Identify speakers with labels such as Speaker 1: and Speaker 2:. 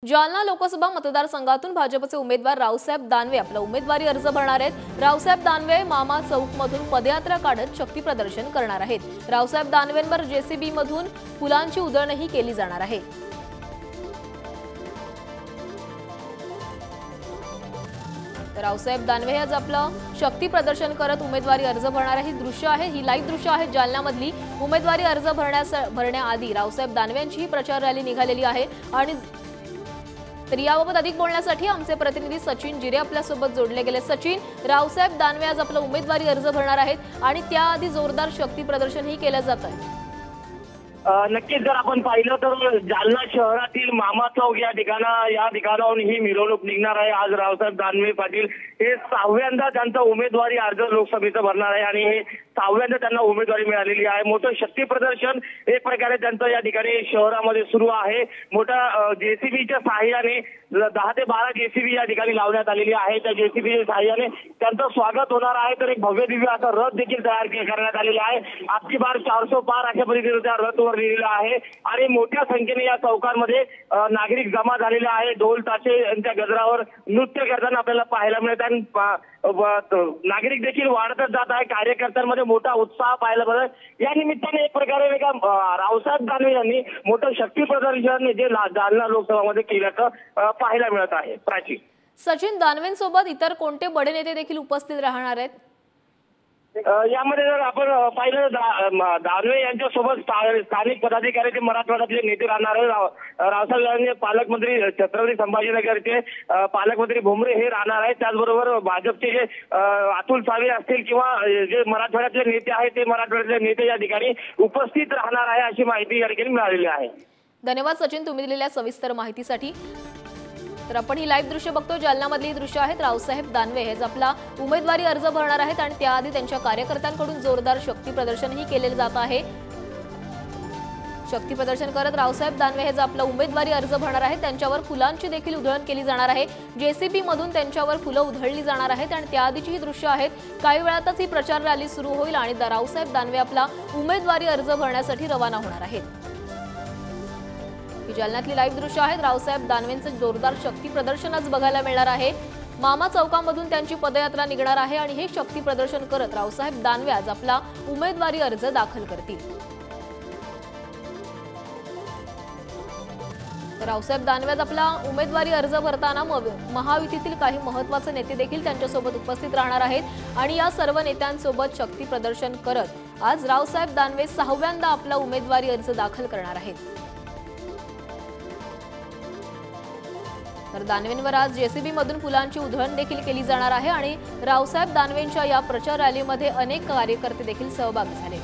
Speaker 1: जालना लोकसभा मतदारसंघातून भाजपचे उमेदवार रावसाहेब दानवे आपला उमेदवारी अर्ज भरणार आहेत। रावसाहेब दानवे मामा चौकमधून पदयात्रा काढत शक्ती प्रदर्शन करणार आहेत। रावसाहेब दानवेंवर जेसीबी मधून फुलांची उधळणही केली जाणार आहे। रावसाहेब दानवे आज आपलं शक्ती प्रदर्शन करत उमेदवारी अर्ज भरणार आहे। दृश्य आहे, ही लाईव्ह दृश्य आहे जालन्यामधली। उमेदवारी अर्ज भरण्याआधी रावसाहेब दानवेंची प्रचार रॅली निघालेली आहे आणि तर याबाबत अधिक बोलण्यासाठी आमचे प्रतिनिधी सचिन जिरे आपल्या सोबत जोडले गेले। सचिन, रावसाहेब दानवे आज आपला उमेदवारी अर्ज भरणार आहेत आणि त्याआधी जोरदार शक्ती प्रदर्शनही केलं जात आहे।
Speaker 2: नक्कीच जर आपण पाहिलं तर जालना शहरातील मामा चौक या ठिकाणाहून ही मिरवणूक निघणार आहे। आज रावसाहेब दानवे पाटील हे 6व्यांदा त्यांचा उमेदवारी अर्ज लोकसभेचा भरणार आहे आणि हे 6व्यांदा त्यांना उमेदवारी मिळालेली आहे। मोठं शक्ती प्रदर्शन एक प्रकारे त्यांचं या ठिकाणी शहरामध्ये सुरू आहे। मोठा जेसीबीच्या सहाय्याने 10 ते 12 जेसीबी या ठिकाणी लावण्यात आलेली आहे। त्या जेसीबीच्या सहाय्याने त्यांचं स्वागत होणार आहे। तर एक भव्य दिव्य असा रथ देखील तयार करण्यात आलेला आहे। आपकी बार 400 पार अशा पद्धतीने त्या रथवर लिहिलेला आहे आणि मोठ्या संख्येने या चौकांमध्ये नागरिक जमा झालेले आहे। ढोल ताशे यांच्या गजरावर नृत्य करताना आपल्याला पाहायला मिळत आहे। नागरिक देखील वाढतच जात आहे। कार्यकर्त्यांमध्ये मोठा उत्साह पाहायला मिळत। या निमित्ताने एक प्रकारे रावसाहेब दानवे यांनी मोठं शक्ती प्रदर्शन जे जालना लोकसभामध्ये केल्याचं पाहायला मिळत आहे। प्राची,
Speaker 1: सचिन, दानवेंसोबत इतर कोणते बडे नेते देखील उपस्थित राहणार आहेत?
Speaker 2: यामध्ये जर आपण पाहिलं दानवे यांच्यासोबत स्थानिक पदाधिकारी ते मराठवाड्यातले नेते राहणार आहे। रावसाहेब दानवे पालकमंत्री छत्रपती संभाजीनगरचे पालकमंत्री भुमरे हे राहणार आहेत। त्याचबरोबर भाजपचे जे अतुल सावे असतील किंवा जे मराठवाड्यातले नेते आहेत ते मराठवाड्यातले नेते या ठिकाणी उपस्थित राहणार आहे अशी माहिती या ठिकाणी मिळालेली आहे।
Speaker 1: धन्यवाद सचिन, तुम्ही दिलेल्या सविस्तर माहितीसाठी। तर आपण ही लाईव्ह दृश्य बघतो, जालन्यामधली दृश्य आहेत। रावसाहेब दानवे हेच आपला उमेदवारी अर्ज भरणार आहेत आणि त्याआधी त्यांच्या कार्यकर्त्यांकडून जोरदार शक्ती प्रदर्शनही केले जात आहे। शक्ती प्रदर्शन करत रावसाहेब दानवे हेच आपला उमेदवारी अर्ज भरणार आहेत। त्यांच्यावर फुलांची देखील उधळण केली जाणार आहे। जेसीबी मधून त्यांच्यावर फुलं उधळली जाणार आहेत आणि त्याआधीची ही दृश्य आहेत। काही वेळातच ही प्रचार रॅली सुरू होईल आणि रावसाहेब दानवे आपला उमेदवारी अर्ज भरण्यासाठी रवाना होणार आहेत। जालन्यातली लाईव्ह दृश्य आहेत। रावसाहेब दानवेंचं जोरदार शक्ती प्रदर्शन आज बघायला मिळणार आहे। मामा चौकामधून त्यांची पदयात्रा निघणार आहे आणि हे शक्ती प्रदर्शन करत रावसाहेब दानवे आज आपला उमेदवारी अर्ज दाखल करतील। रावसाहेब दानवे आज आपला उमेदवारी अर्ज भरताना महायुतीतील काही महत्त्वाचे नेते देखील त्यांच्यासोबत उपस्थित राहणार आहेत आणि या सर्व नेत्यांसोबत शक्ती प्रदर्शन करत आज रावसाहेब दानवे 6व्यांदा आपला उमेदवारी अर्ज दाखल करणार आहेत। तर दानवेंवर आज जेसीबी मधून फुलांची उधळण देखील केली जाणार आहे आणि रावसाहेब दानवेंच्या या प्रचार रॅलीमध्ये अनेक कार्यकर्ते देखील सहभागी झाले।